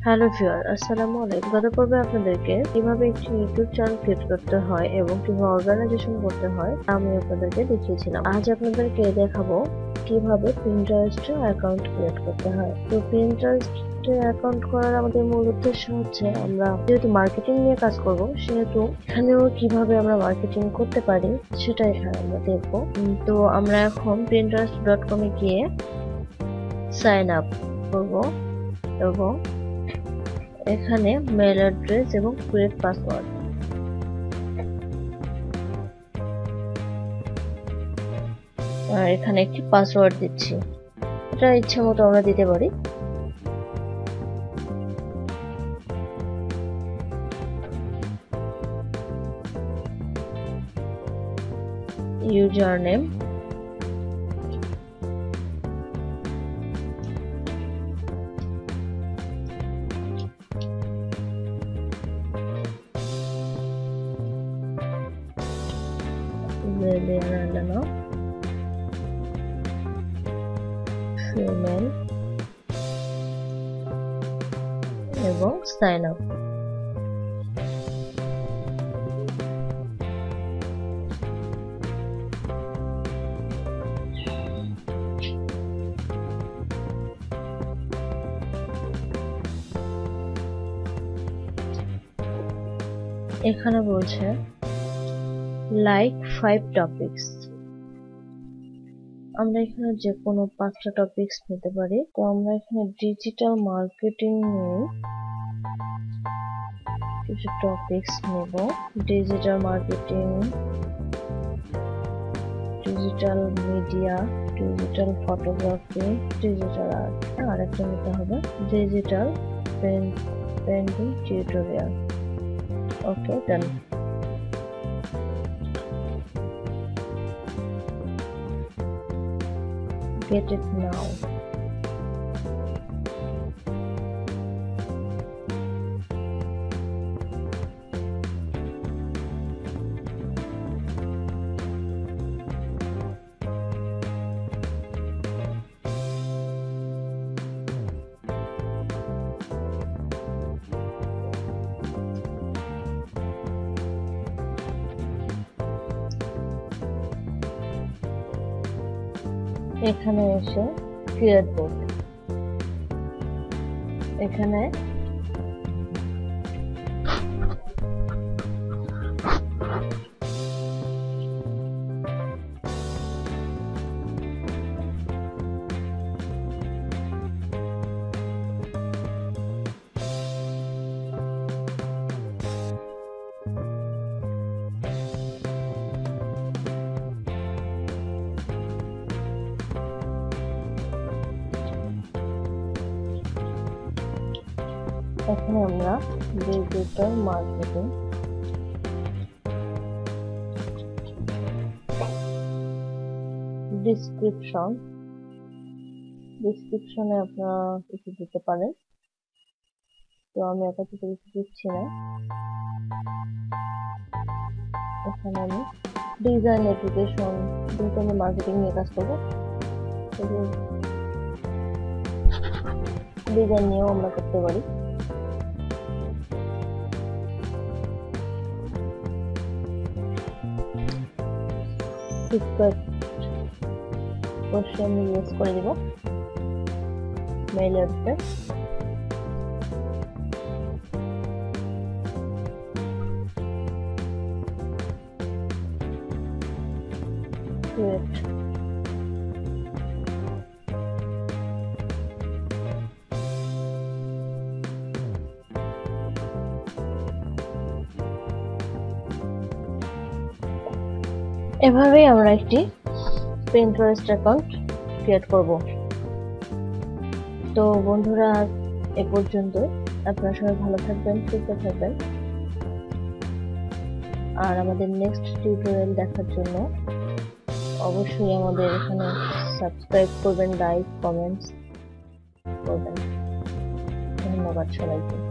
Hello viewer, আসসালামু আলাইকুম। গত পর্বে আপনাদেরকে কিভাবে একটি ইউটিউব চ্যানেল ক্রিয়েট করতে হয় এবং কিভাবে অর্গানাইজেশন করতে হয় আমি আপনাদেরকে দেখিয়েছিলাম। আজ আপনাদেরকে দেখাবো কিভাবে পিন্টারেস্টে অ্যাকাউন্ট ক্রিয়েট করতে হয়। তো পিন্টারেস্টে অ্যাকাউন্ট করার আমাদের মূল উদ্দেশ্য হচ্ছে আমরা যেহেতু মার্কেটিং নিয়ে কাজ করব, সেহেতু এখানেও কিভাবে আমরা মার্কেটিং করতে পারি সেটা এখানে আমরা দেখবো। তো আমরা এখন pinterest.com এ গিয়ে সাইন আপ করব এবং এখানে মেল অ্যাড্রেস এবং ক্রিয়েট পাসওয়ার্ড, আর এখানে একটি পাসওয়ার্ড দিচ্ছি। এটা ইচ্ছা মতো আমরা দিতে পারি। ইউজার নেম, ফিমেল এবং সাইন আপ। এখানে বলছে লাইক 5 টপিকস। আমরা এখানে যে কোনো 5টা টপিকস নিতে পারি। তো আমরা এখানে ডিজিটাল মার্কেটিং নিয়ে কিছু টপিকস নেব। Digital marketing, digital media, digital photography, digital art, আর একটা নিতে হবে digital painting tutorial. Okay, done. Get it now. এখানে এসে ক্রিয়েট বোর্ড, এখানে এখানে আমরা ডিজিটাল মার্কেটিং, ডিসক্রিপশনে আপনারা কিছু দিতে পারেন। তো আমি আপাতত কিছু দিচ্ছি না। এখানে আমি ডিজাইন অ্যাপ্লিকেশন, যেহেতু আমি মার্কেটিং নিয়ে কাজ করবো, ডিজাইন নিয়েও আমরা করতে পারি। অবশ্যই আমি ইউজ করে দিব মেইল অ্যাড্রেস, ক্রিয়েট। এভাবেই আমরা একটি পিন্টারেস্ট অ্যাকাউন্ট ক্রিয়েট করব। তো বন্ধুরা, এ পর্যন্ত। আপনারা সবাই ভালো থাকবেন, সুস্থ থাকবেন, আর আমাদের নেক্সট টিউটোরিয়াল দেখার জন্য অবশ্যই আমাদের এখানে সাবস্ক্রাইব করবেন, লাইক, কমেন্টস করবেন। ধন্যবাদ সবাইকে।